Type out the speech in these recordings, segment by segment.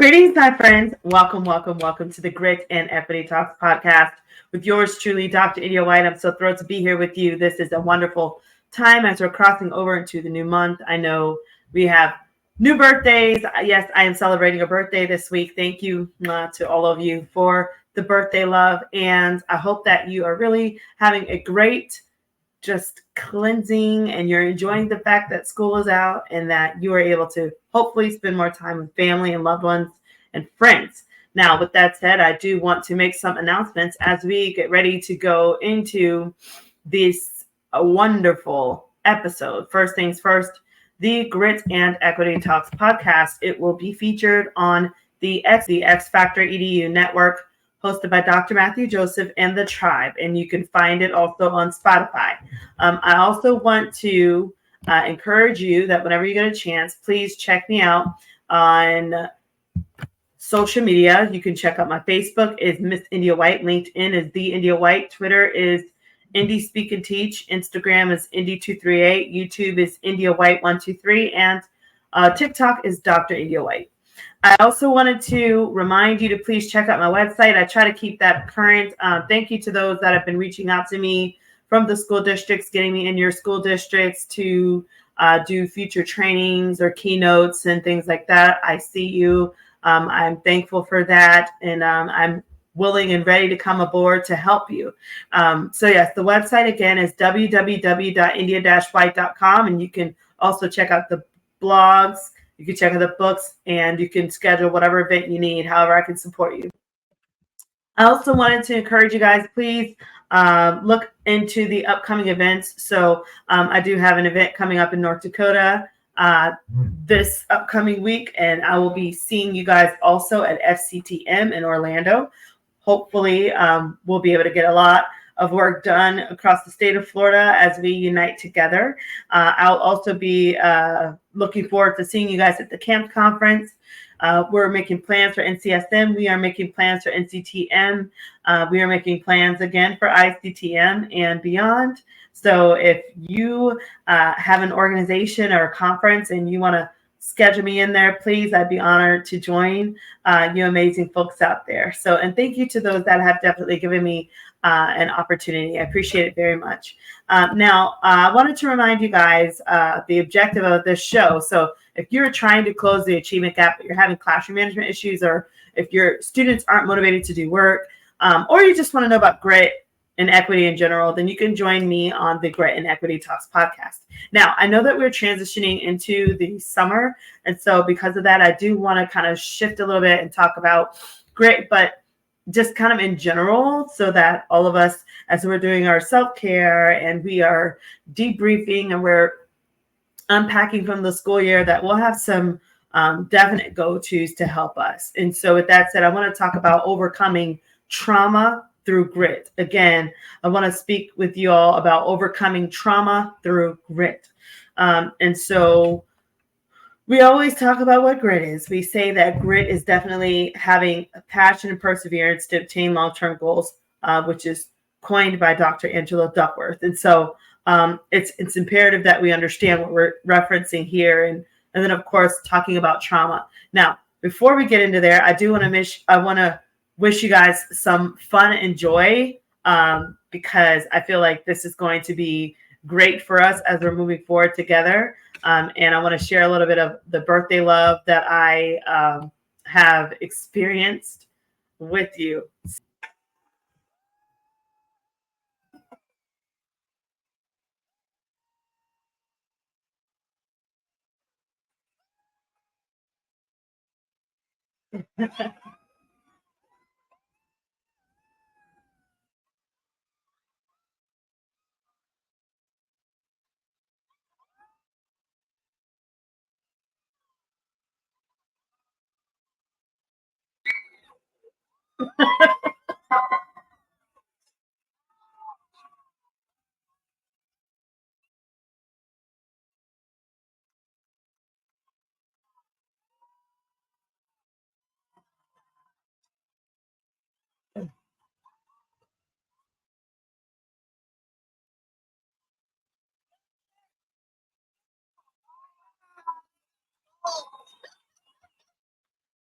Greetings, my friends. Welcome to the Grit and Equity Talks podcast with yours truly, Dr. India White. I'm so thrilled to be here with you. This is a wonderful time as we're crossing over into the new month. I know we have new birthdays. Yes, I am celebrating a birthday this week. Thank you to all of you for the birthday love. And I hope that you are really having a great just cleansing and you're enjoying the fact that school is out and that you are able to hopefully spend more time with family and loved ones and friends. Now, with that said, I do want to make some announcements as we get ready to go into this wonderful episode. First things first, the Grit and Equity Talks podcast. It will be featured on the X Factor EDU network, hosted by Dr. Matthew Joseph and the Tribe, and you can find it also on Spotify. I also want to encourage you that whenever you get a chance, please check me out on social media. You can check out my Facebook is Miss India White, LinkedIn is The India White, Twitter is Indie Speak and Teach, Instagram is Indie238, YouTube is India White 123, and TikTok is Dr. India White. I also wanted to remind you to please check out my website. I try to keep that current. Thank you to those that have been reaching out to me from the school districts, getting me in your school districts to do future trainings or keynotes and things like that. I see you. I'm thankful for that. And I'm willing and ready to come aboard to help you. So yes, the website again is www.india-white.com. And you can also check out the blogs. You can check out the books and you can schedule whatever event you need, however I can support you. I also wanted to encourage you guys, please look into the upcoming events. So I do have an event coming up in North Dakota this upcoming week, and I will be seeing you guys also at FCTM in Orlando. Hopefully, we'll be able to get a lot of work done across the state of Florida as we unite together. I'll also be looking forward to seeing you guys at the camp conference. We're making plans for NCSM. We are making plans for NCTM. We are making plans again for ICTM and beyond. So if you have an organization or a conference and you want to schedule me in there, please, I'd be honored to join you amazing folks out there. So, and thank you to those that have definitely given me an opportunity. I appreciate it very much. Now, I wanted to remind you guys the objective of this show. So if you're trying to close the achievement gap, but you're having classroom management issues, or if your students aren't motivated to do work, or you just want to know about grit and equity in general, then you can join me on the Grit and Equity Talks podcast. Now, I know that we're transitioning into the summer. And so because of that, I do want to kind of shift a little bit and talk about grit, but just kind of in general, so that all of us, as we're doing our self-care and we are debriefing and we're unpacking from the school year, that we'll have some definite go-tos to help us. And so with that said, I want to talk about overcoming trauma through grit. Again, I want to speak with you all about overcoming trauma through grit. And so we always talk about what grit is. We say that grit is definitely having a passion and perseverance to obtain long-term goals, which is coined by Dr. Angela Duckworth. And so it's imperative that we understand what we're referencing here. And then, of course, talking about trauma. Now, before we get into there, I want to wish you guys some fun and joy because I feel like this is going to be great for us as we're moving forward together. And I want to share a little bit of the birthday love that I have experienced with you.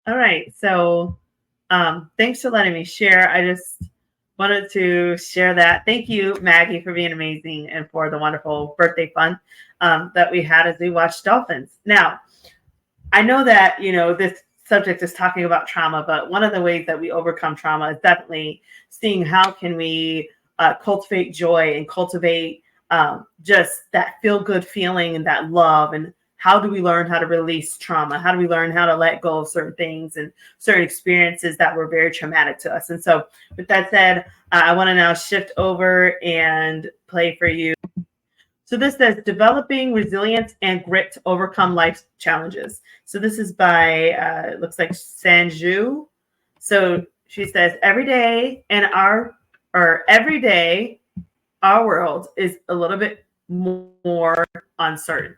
All right. So thanks for letting me share. I just wanted to share that. Thank you, Maggie, for being amazing and for the wonderful birthday fun that we had as we watched Dolphins. Now, I know that, this subject is talking about trauma, but one of the ways that we overcome trauma is definitely seeing how can we cultivate joy and cultivate just that feel good feeling and that love, and how do we learn how to release trauma? How do we learn how to let go of certain things and certain experiences that were very traumatic to us? And so with that said, I want to now shift over and play for you. So this says developing resilience and grit to overcome life's challenges. So this is by it looks like Sanju. So she says every day our world is a little bit more uncertain.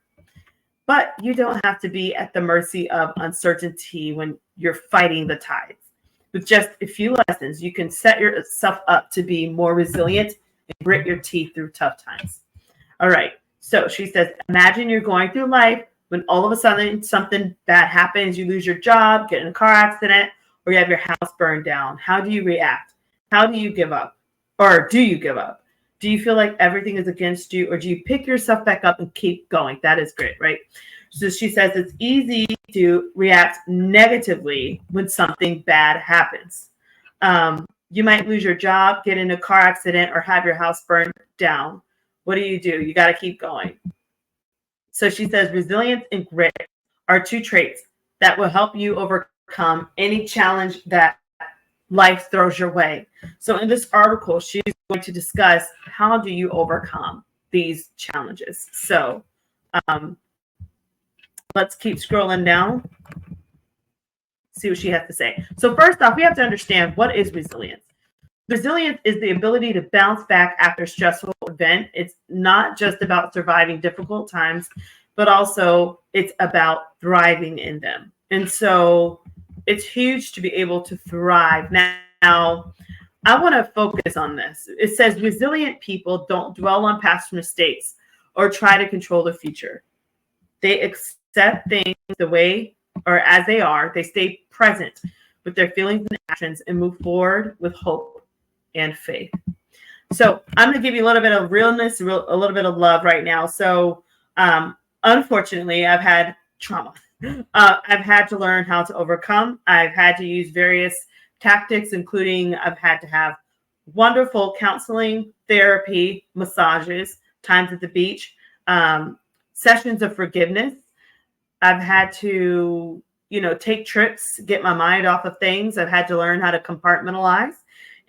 But you don't have to be at the mercy of uncertainty when you're fighting the tides. With just a few lessons, you can set yourself up to be more resilient and grit your teeth through tough times. All right. So she says, imagine you're going through life when all of a sudden something bad happens. You lose your job, get in a car accident, or you have your house burned down. How do you react? How do you give up? Or do you give up? Do you feel like everything is against you, or do you pick yourself back up and keep going? That is great, right? So she says it's easy to react negatively when something bad happens. You might lose your job, get in a car accident, or have your house burned down. What do? You got to keep going. So she says resilience and grit are two traits that will help you overcome any challenge that life throws your way. So in this article, she's going to discuss how do you overcome these challenges. So let's keep scrolling down, see what she has to say. So first off, we have to understand, what is resilience? Resilience is the ability to bounce back after a stressful event. It's not just about surviving difficult times, but also it's about thriving in them. And so it's huge to be able to thrive. Now, I want to focus on this. It says resilient people don't dwell on past mistakes or try to control the future. They accept things the way or as they are. They stay present with their feelings and actions and move forward with hope and faith. So I'm going to give you a little bit of realness, a little bit of love right now. So unfortunately, I've had trauma. I've had to learn how to overcome. I've had to use various tactics, including I've had to have wonderful counseling, therapy, massages, times at the beach, sessions of forgiveness. I've had to, take trips, get my mind off of things. I've had to learn how to compartmentalize.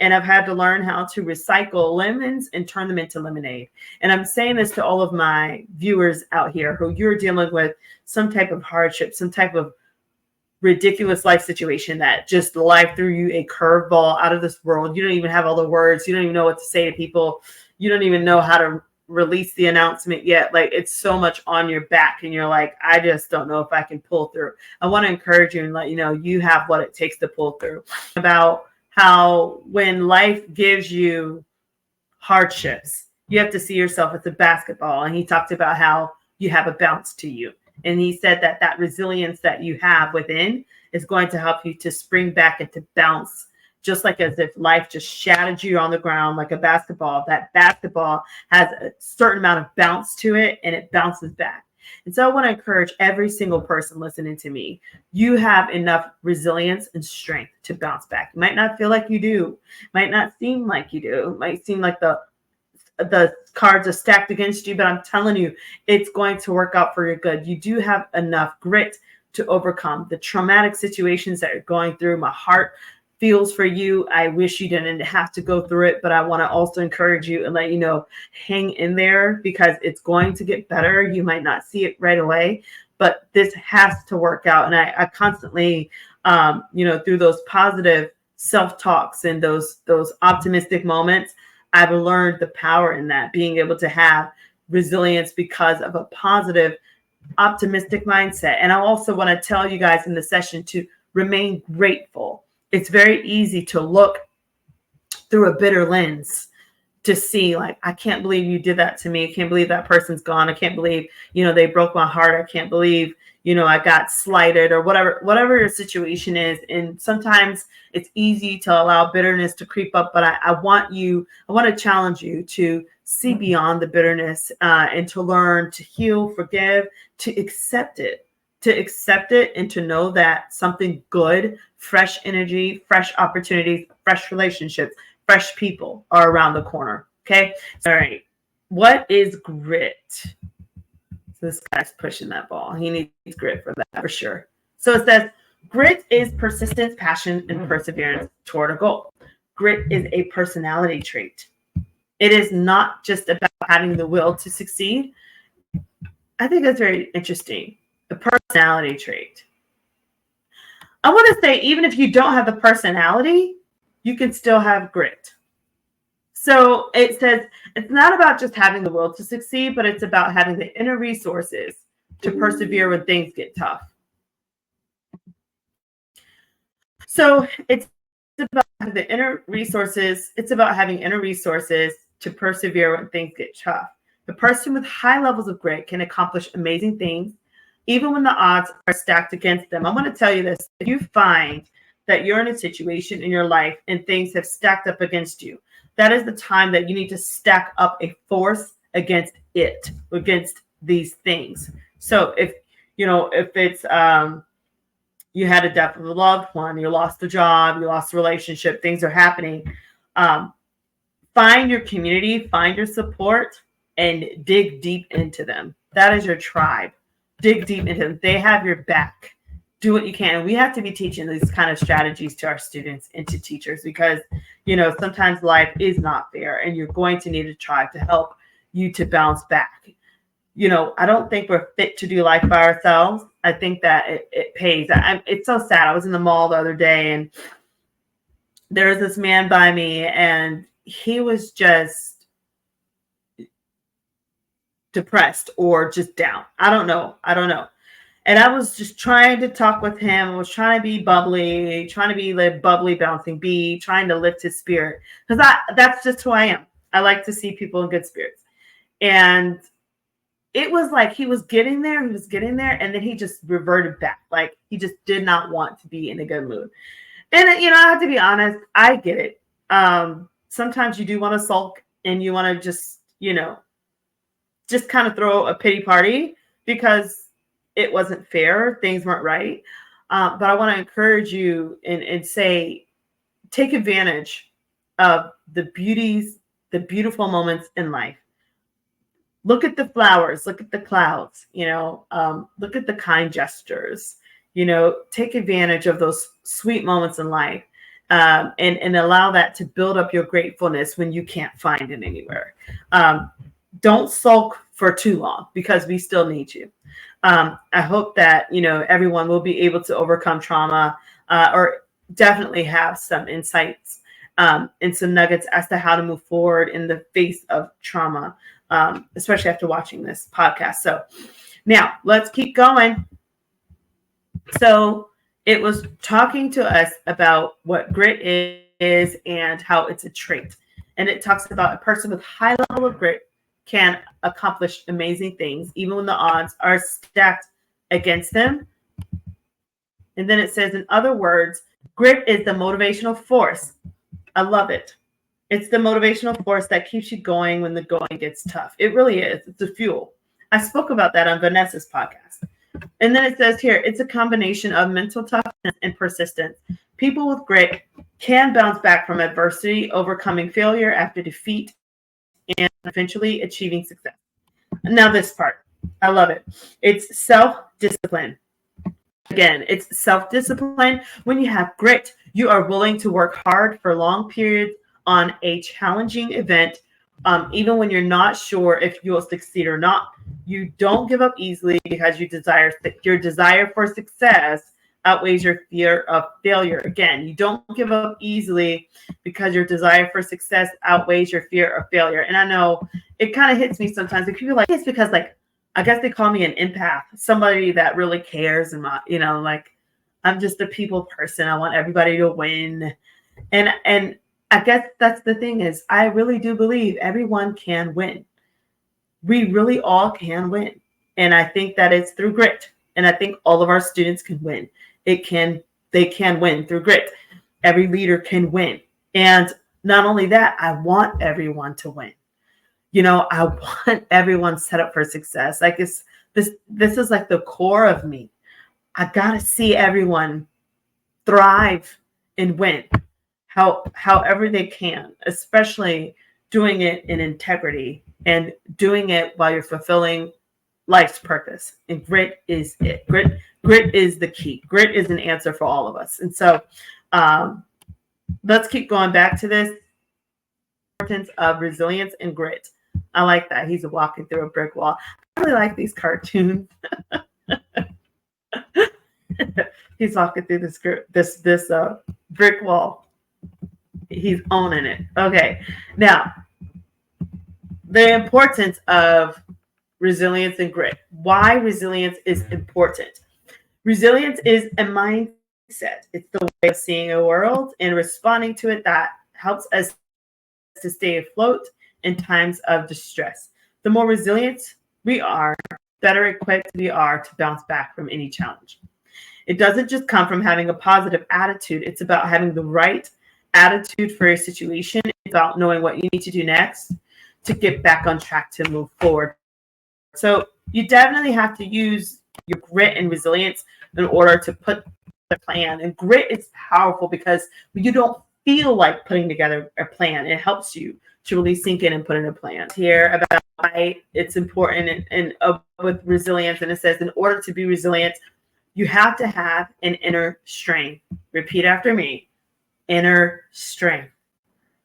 And I've had to learn how to recycle lemons and turn them into lemonade. And I'm saying this to all of my viewers out here who you're dealing with some type of hardship, some type of ridiculous life situation that just life threw you a curveball out of this world. You don't even have all the words. You don't even know what to say to people. You don't even know how to release the announcement yet. Like, it's so much on your back and you're like, I just don't know if I can pull through. I want to encourage you and let you know you have what it takes to pull through. About how when life gives you hardships, you have to see yourself as a basketball. And he talked about how you have a bounce to you. And he said that that resilience that you have within is going to help you to spring back and to bounce, just like as if life just shattered you on the ground like a basketball. That basketball has a certain amount of bounce to it and it bounces back. And so I want to encourage every single person listening to me. You have enough resilience and strength to bounce back. You might not feel like you do. Might not seem like you do. It might seem like the cards are stacked against you, but I'm telling you, it's going to work out for your good. You do have enough grit to overcome the traumatic situations that you're going through. My heart feels for you. I wish you didn't have to go through it, but I want to also encourage you and let you know, hang in there because it's going to get better. You might not see it right away, but this has to work out. And I constantly, through those positive self-talks and those optimistic moments, I've learned the power in that, being able to have resilience because of a positive, optimistic mindset. And I also want to tell you guys in the session to remain grateful. It's very easy to look through a bitter lens to see, like, I can't believe you did that to me. I can't believe that person's gone. I can't believe, they broke my heart. I can't believe, I got slighted or whatever your situation is. And sometimes it's easy to allow bitterness to creep up, but I want to challenge you to see beyond the bitterness and to learn to heal, forgive, to accept it, and to know that something good, fresh energy, fresh opportunities, fresh relationships, fresh people are around the corner. Okay. All right. What is grit? So this guy's pushing that ball. He needs grit for that, for sure. So it says, grit is persistence, passion, and perseverance toward a goal. Grit is a personality trait. It is not just about having the will to succeed. I think that's very interesting. A personality trait. I want to say, even if you don't have the personality, you can still have grit. So it says it's not about just having the will to succeed, but it's about having the inner resources to persevere when things get tough. So it's about the inner resources. It's about having inner resources to persevere when things get tough. The person with high levels of grit can accomplish amazing things, even when the odds are stacked against them. I want to tell you this. If you find that you're in a situation in your life and things have stacked up against you, that is the time that you need to stack up a force against these things. So if it's you had a death of a loved one, you lost a job, you lost a relationship, things are happening. Find your community, find your support, and dig deep into them. That is your tribe. Dig deep into them. They have your back. Do what you can. And we have to be teaching these kind of strategies to our students and to teachers because, sometimes life is not fair and you're going to need a tribe to help you to bounce back. I don't think we're fit to do life by ourselves. I think that it pays. It's so sad. I was in the mall the other day and there was this man by me and he was just depressed or just down. I don't know. And I was just trying to talk with him. I was trying to be bubbly, trying to be the bubbly bouncing bee, trying to lift his spirit. Because that's just who I am. I like to see people in good spirits. And it was like he was getting there, and then he just reverted back. Like he just did not want to be in a good mood. And, I have to be honest, I get it. Sometimes you do want to sulk and you want to just kind of throw a pity party because it wasn't fair. Things weren't right. But I want to encourage you and say, take advantage of the beautiful moments in life. Look at the flowers, look at the clouds, look at the kind gestures, take advantage of those sweet moments in life and allow that to build up your gratefulness when you can't find it anywhere. Don't sulk for too long because we still need you. I hope that, everyone will be able to overcome trauma or definitely have some insights and some nuggets as to how to move forward in the face of trauma, especially after watching this podcast. So now let's keep going. So it was talking to us about what grit is and how it's a trait. And it talks about a person with high level of grit can accomplish amazing things, even when the odds are stacked against them. And then it says, in other words, grit is the motivational force. I love it. It's the motivational force that keeps you going when the going gets tough. It really is. It's a fuel. I spoke about that on Vanessa's podcast. And then it says here, it's a combination of mental toughness and persistence. People with grit can bounce back from adversity, overcoming failure after defeat, and eventually achieving success. Now this part, I love it. It's self-discipline. Again, it's self-discipline. When you have grit, you are willing to work hard for long periods on a challenging event, even when you're not sure if you'll succeed or not. You don't give up easily because your desire for success outweighs your fear of failure. Again, you don't give up easily because your desire for success outweighs your fear of failure. And I know it kind of hits me sometimes. Like people like it's because I guess they call me an empath, somebody that really cares and I'm just a people person. I want everybody to win. And I guess that's the thing is I really do believe everyone can win. We really all can win. And I think that it's through grit. And I think all of our students can win. They can win through grit. Every leader can win. And not only that, I want everyone to win. I want everyone set up for success. Like this is like the core of me. I gotta see everyone thrive and win however they can, especially doing it in integrity and doing it while you're fulfilling life's purpose. And grit is it. Grit is the key. Grit is an answer for all of us. And so let's keep going back to this importance of resilience and grit. I like that. He's walking through a brick wall. I really like these cartoons. He's walking through this brick wall. He's owning it. Okay. Now, the importance of resilience and grit. Why resilience is important. Resilience is a mindset. It's the way of seeing a world and responding to it that helps us to stay afloat in times of distress. The more resilient we are, better equipped we are to bounce back from any challenge. It doesn't just come from having a positive attitude. It's about having the right attitude for your situation. It's about knowing what you need to do next to get back on track to move forward. So you definitely have to use your grit and resilience in order to put the plan. And grit is powerful because when you don't feel like putting together a plan, it helps you to really sink in and put in a plan. Here about why it's important and with resilience. And it says, in order to be resilient, you have to have an inner strength. Repeat after me. Inner strength.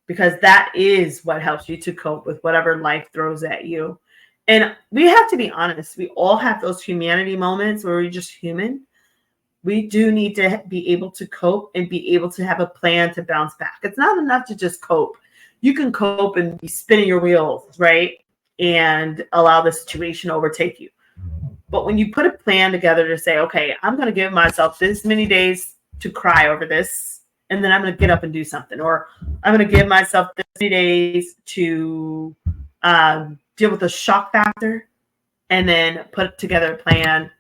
Because that is what helps you to cope with whatever life throws at you. And we have to be honest. We all have those humanity moments where we're just human. We do need to be able to cope and be able to have a plan to bounce back. It's not enough to just cope. You can cope and be spinning your wheels, right? And allow the situation to overtake you. But when you put a plan together to say, okay, I'm going to give myself this many days to cry over this, and then I'm going to get up and do something. Or I'm going to give myself this many days to deal with the shock factor, and then put together a plan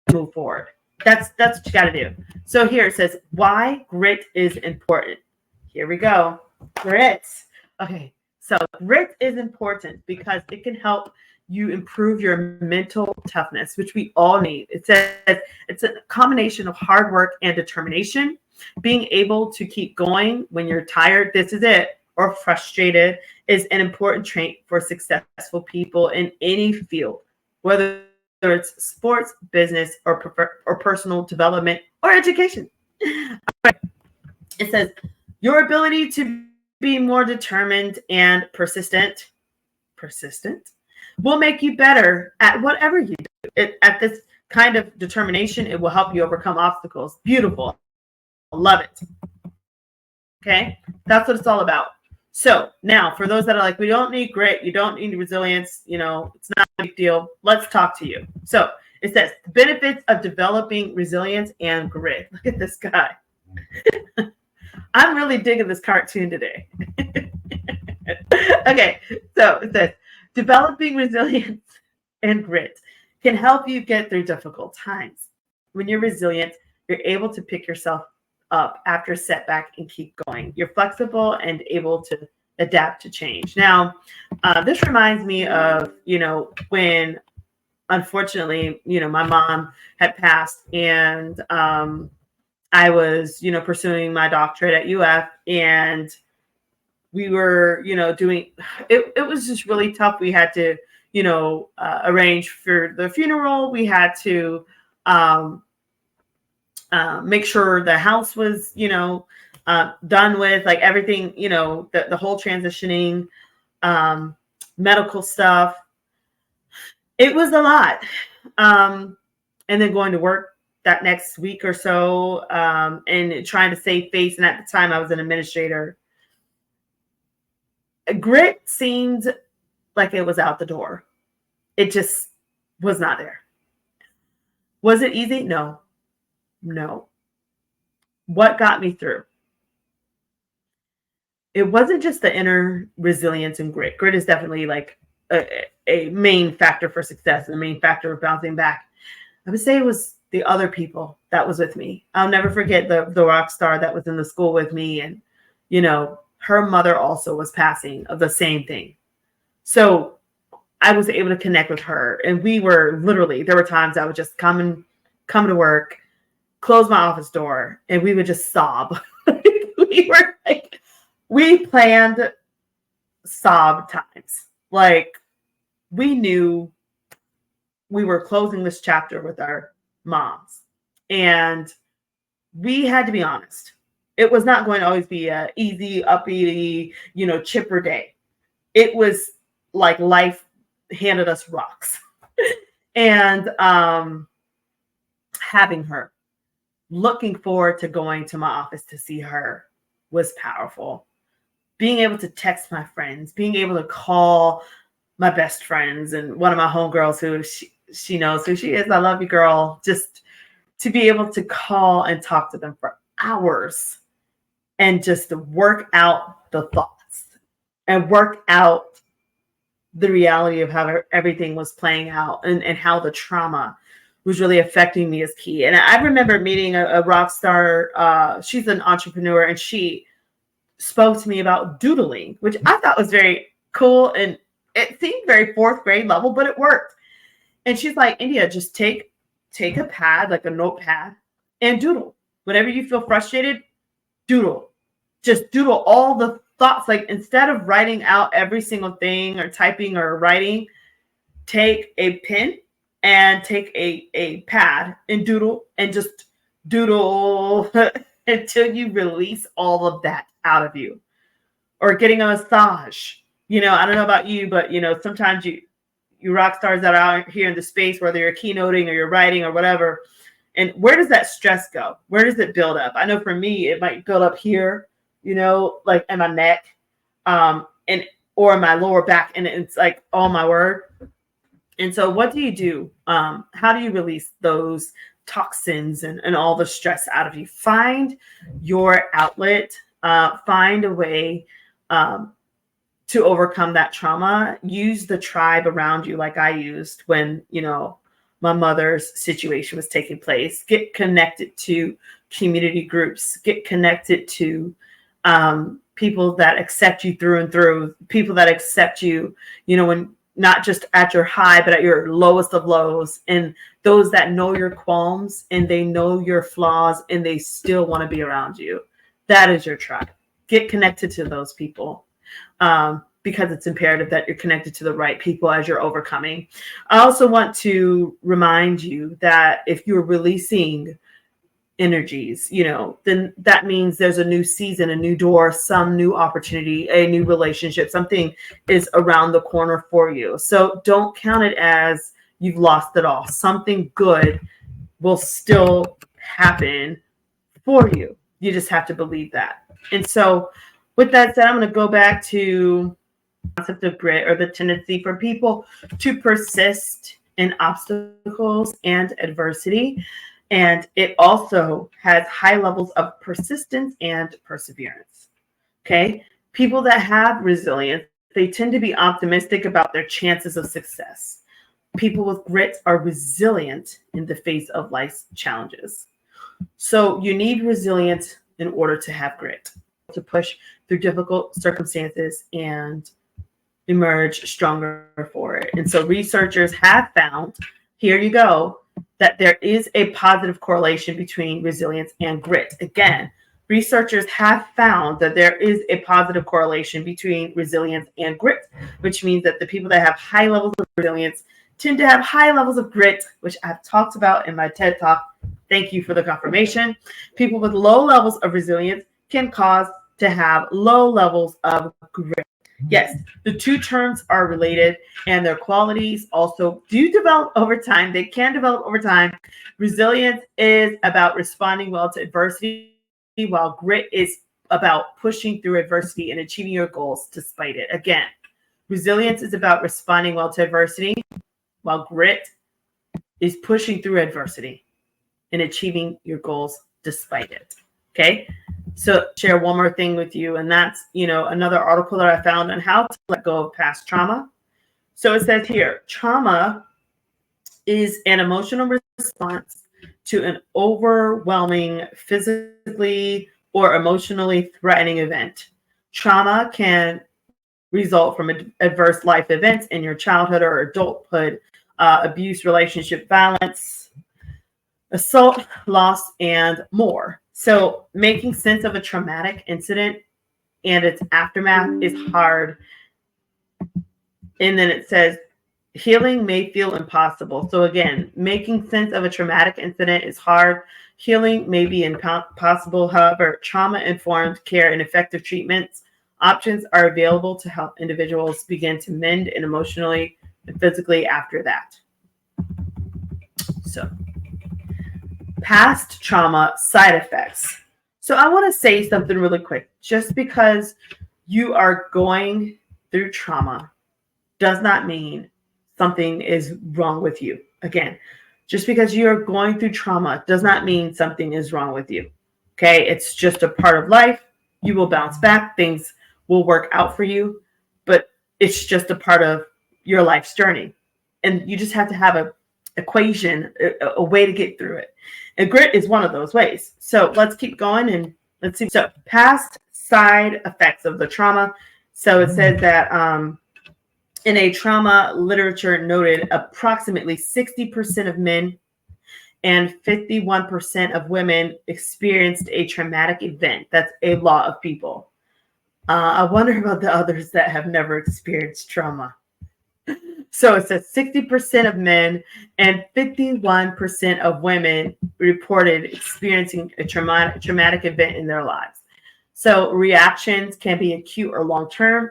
to move forward. That's what you got to do. So here it says, why grit is important. Here we go. Grit. Okay. So grit is important because it can help you improve your mental toughness, which we all need. It says it's a combination of hard work and determination. Being able to keep going when you're tired, this is it, or frustrated is an important trait for successful people in any field, whether it's sports, business, or personal development or education. It says your ability to be more determined and persistent will make you better at whatever you do. At this kind of determination, it will help you overcome obstacles. Beautiful. Love it. Okay. That's what it's all about. So now for those that are like, we don't need grit, you don't need resilience, it's not a big deal. Let's talk to you. So it says the benefits of developing resilience and grit. Look at this guy. I'm really digging this cartoon today. Okay. So it says developing resilience and grit can help you get through difficult times. When you're resilient, you're able to pick yourself up after a setback and keep going. You're flexible and able to adapt to change. Now, this reminds me of, when unfortunately, my mom had passed and I was, pursuing my doctorate at UF, and we were, doing, it was just really tough. We had to, arrange for the funeral. We had to, make sure the house was, done with, like everything, the whole transitioning, medical stuff. It was a lot. And then going to work that next week or so, and trying to save face. And at the time I was an administrator. Grit seemed like it was out the door. It just was not there. Was it easy? No. What got me through? It wasn't just the inner resilience and grit. Grit is definitely like a main factor for success and a main factor of bouncing back. I would say it was the other people that was with me. I'll never forget the rock star that was in the school with me. And, you know, her mother also was passing of the same thing. So I was able to connect with her. And we were literally, there were times I would just come to work, close my office door, and we would just sob. We planned sob times. Like, we knew we were closing this chapter with our moms, and we had to be honest. It was not going to always be a easy, uppity, you know, chipper day. It was like life handed us rocks. And having her, looking forward to going to my office to see her was powerful. Being able to text my friends, being able to call my best friends, and one of my homegirls who she knows who she is. I love you, girl. Just to be able to call and talk to them for hours and just to work out the thoughts and work out the reality of how everything was playing out, and how the trauma was really affecting me is key. And I remember meeting a rock star. She's an entrepreneur, and she spoke to me about doodling, which I thought was very cool. And it seemed very fourth grade level, but it worked. And she's like, India, just take a pad, like a notepad, and doodle. Whenever you feel frustrated, doodle. Just doodle all the thoughts. Like, instead of writing out every single thing or typing or writing, take a pen and take a pad and doodle, and just doodle until you release all of that out of you. Or getting a massage. You know, I don't know about you, but, you know, sometimes you rock stars that are out here in the space, whether you're keynoting or you're writing or whatever. And where does that stress go? Where does it build up? I know for me, it might build up here, you know, like in my neck, or in my lower back. And it's like, oh my word. And so what do you do? How do you release those toxins and all the stress out of you? Find your outlet, find a way, to overcome that trauma. Use the tribe around you, like I used when, you know, my mother's situation was taking place. Get connected to community groups. Get connected to people that accept you through and through. People that accept you, you know, when not just at your high, but at your lowest of lows. And those that know your qualms and they know your flaws and they still want to be around you. That is your tribe. Get connected to those people. Because it's imperative that you're connected to the right people as you're overcoming. I also want to remind you that if you're releasing energies, you know, then that means there's a new season, a new door, some new opportunity, a new relationship, something is around the corner for you. So don't count it as you've lost it all. Something good will still happen for you. You just have to believe that. And so with that said, I'm going to go back to the concept of grit, or the tendency for people to persist in obstacles and adversity. And it also has high levels of persistence and perseverance. Okay. People that have resilience, they tend to be optimistic about their chances of success. People with grit are resilient in the face of life's challenges. So you need resilience in order to have grit, to push through difficult circumstances and emerge stronger for it. And so researchers have found, here you go, that there is a positive correlation between resilience and grit. Again, researchers have found that there is a positive correlation between resilience and grit, which means that the people that have high levels of resilience tend to have high levels of grit, which I've talked about in my TED Talk. Thank you for the confirmation. People with low levels of resilience can cause to have low levels of grit. Yes, the two terms are related, and their qualities also do develop over time. They can develop over time. Resilience is about responding well to adversity, while grit is about pushing through adversity and achieving your goals despite it. Again, resilience is about responding well to adversity, while grit is pushing through adversity and achieving your goals despite it. Okay. So share one more thing with you, and that's, you know, another article that I found on how to let go of past trauma. So it says here, trauma is an emotional response to an overwhelming physically or emotionally threatening event. Trauma can result from adverse life events in your childhood or adulthood, abuse, relationship violence, assault, loss, and more. So making sense of a traumatic incident and its aftermath is hard. And then it says, healing may feel impossible. So again, making sense of a traumatic incident is hard. Healing may be impossible. However, trauma-informed care and effective treatments options are available to help individuals begin to mend and emotionally and physically after that. So, past trauma side effects. So I want to say something really quick. Just because you are going through trauma does not mean something is wrong with you. Again, just because you're going through trauma does not mean something is wrong with you. Okay, it's just a part of life. You will bounce back. Things will work out for you, but it's just a part of your life's journey. And you just have to have a equation, a way to get through it. And grit is one of those ways. So let's keep going and let's see. So past side effects of the trauma. So it says that in a trauma literature noted approximately 60% of men and 51% of women experienced a traumatic event. That's a lot of people. I wonder about the others that have never experienced trauma. So it says 60% of men and 51% of women reported experiencing a traumatic event in their lives. So reactions can be acute or long-term.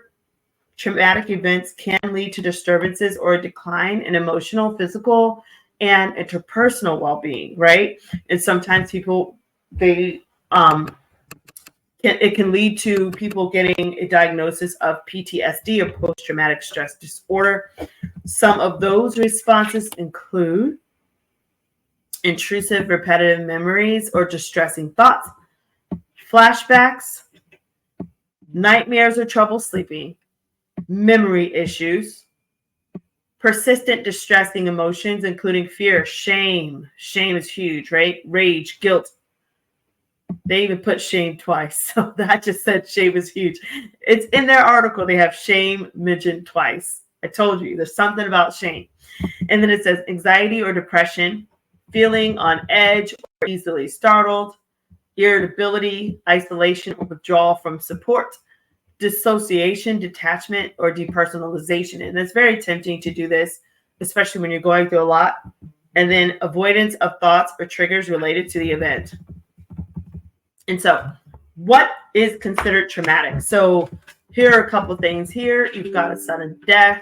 Traumatic events can lead to disturbances or a decline in emotional, physical, and interpersonal well-being, right? And sometimes people, it can lead to people getting a diagnosis of PTSD or post-traumatic stress disorder. Some of those responses include intrusive, repetitive memories or distressing thoughts, flashbacks, nightmares or trouble sleeping, memory issues, persistent distressing emotions, including fear, shame. Shame is huge, right? Rage, guilt. They even put shame twice. So that just said shame is huge. It's in their article. They have shame mentioned twice. I told you there's something about shame. And then it says anxiety or depression, feeling on edge or easily startled, irritability, isolation or withdrawal from support, dissociation, detachment, or depersonalization. And it's very tempting to do this, especially when you're going through a lot. And then avoidance of thoughts or triggers related to the event. And so what is considered traumatic? So here are a couple things here. You've got a sudden death.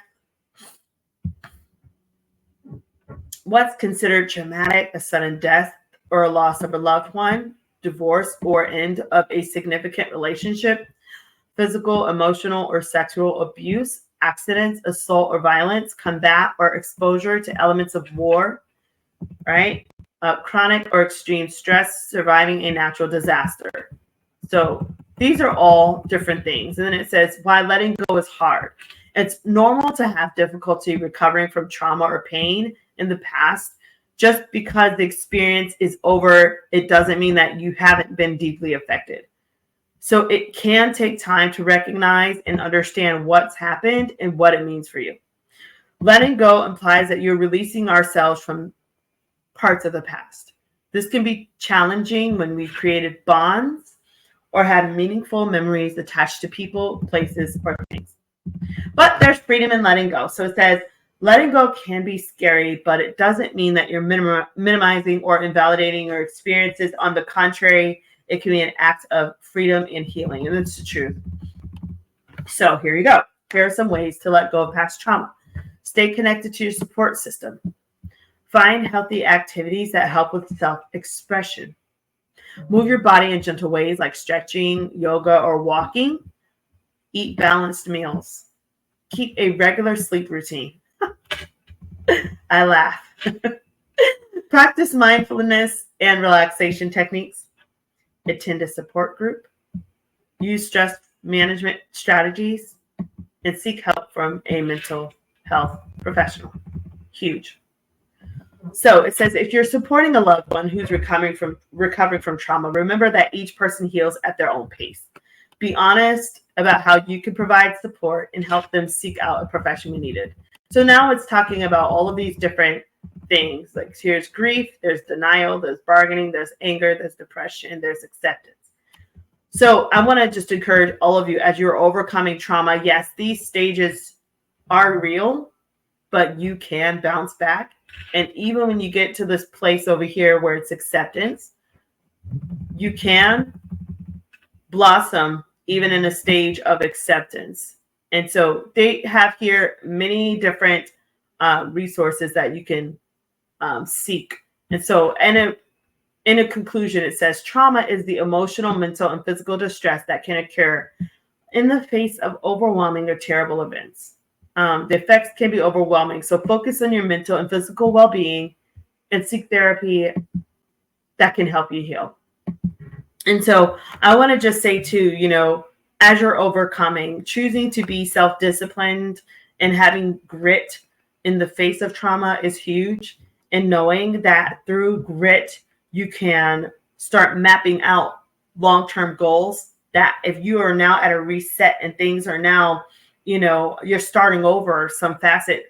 What's considered traumatic? A sudden death or a loss of a loved one, divorce or end of a significant relationship, physical, emotional, or sexual abuse, accidents, assault or violence, combat or exposure to elements of war, right? Chronic or extreme stress, surviving a natural disaster. So these are all different things. And then it says, why letting go is hard. It's normal to have difficulty recovering from trauma or pain in the past. Just because the experience is over, it doesn't mean that you haven't been deeply affected. So it can take time to recognize and understand what's happened and what it means for you. Letting go implies that you're releasing ourselves from parts of the past. This can be challenging when we've created bonds or had meaningful memories attached to people, places, or things. But there's freedom in letting go. So it says, letting go can be scary, but it doesn't mean that you're minimizing or invalidating your experiences. On the contrary, it can be an act of freedom and healing. And it's the truth. So here you go. Here are some ways to let go of past trauma. Stay connected to your support system. Find healthy activities that help with self-expression. Move your body in gentle ways like stretching, yoga, or walking. Eat balanced meals. Keep a regular sleep routine. I laugh. Practice mindfulness and relaxation techniques. Attend a support group. Use stress management strategies. And seek help from a mental health professional. Huge. So it says, if you're supporting a loved one who's recovering from trauma, remember that each person heals at their own pace. Be honest about how you can provide support and help them seek out a profession when needed. So now it's talking about all of these different things. Like here's grief, there's denial, there's bargaining, there's anger, there's depression, there's acceptance. So I want to just encourage all of you as you're overcoming trauma. Yes, these stages are real, but you can bounce back. And even when you get to this place over here where it's acceptance, you can blossom even in a stage of acceptance. And so they have here many different resources that you can seek. And so, in a conclusion, it says trauma is the emotional, mental, and physical distress that can occur in the face of overwhelming or terrible events. The effects can be overwhelming. So focus on your mental and physical well-being and seek therapy that can help you heal. And so I want to just say too, as you're overcoming, choosing to be self-disciplined and having grit in the face of trauma is huge. And knowing that through grit, you can start mapping out long-term goals, that if you are now at a reset and things are now, you're starting over some facet,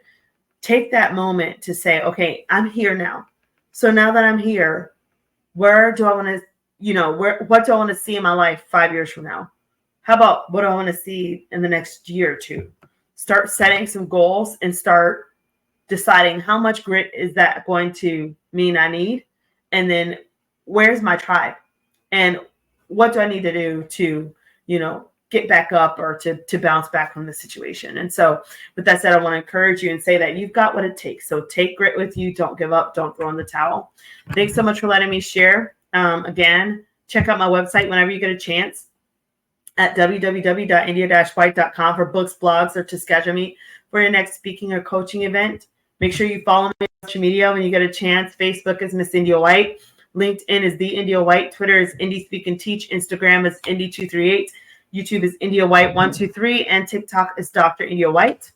take that moment to say, okay, I'm here now. So now that I'm here, where do I want to, what do I want to see in my life 5 years from now? How about what do I want to see in the next year or two? Start setting some goals and start deciding how much grit is that going to mean I need? And then where's my tribe? And what do I need to do to, get back up or to bounce back from the situation? And so with that said, I want to encourage you and say that you've got what it takes. So take grit with you. Don't give up. Don't throw in the towel. Thanks so much for letting me share. Again, check out my website whenever you get a chance at www.india-white.com for books, blogs, or to schedule me for your next speaking or coaching event. Make sure you follow me on social media when you get a chance. Facebook is Miss India White. LinkedIn is The India White. Twitter is Indie Speak and Teach. Instagram is Indie238. YouTube is India White 123. And TikTok is Dr. India White.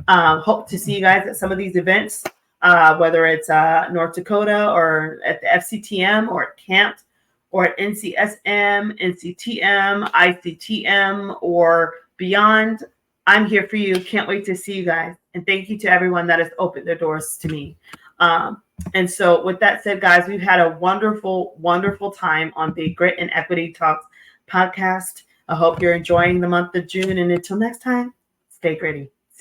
Hope to see you guys at some of these events, whether it's North Dakota or at the FCTM or at camp or at NCSM, NCTM, ICTM, or beyond. I'm here for you. Can't wait to see you guys. And thank you to everyone that has opened their doors to me. And so with that said, guys, we've had a wonderful, wonderful time on the Grit and Equity Talks podcast. I hope you're enjoying the month of June. And until next time, stay gritty.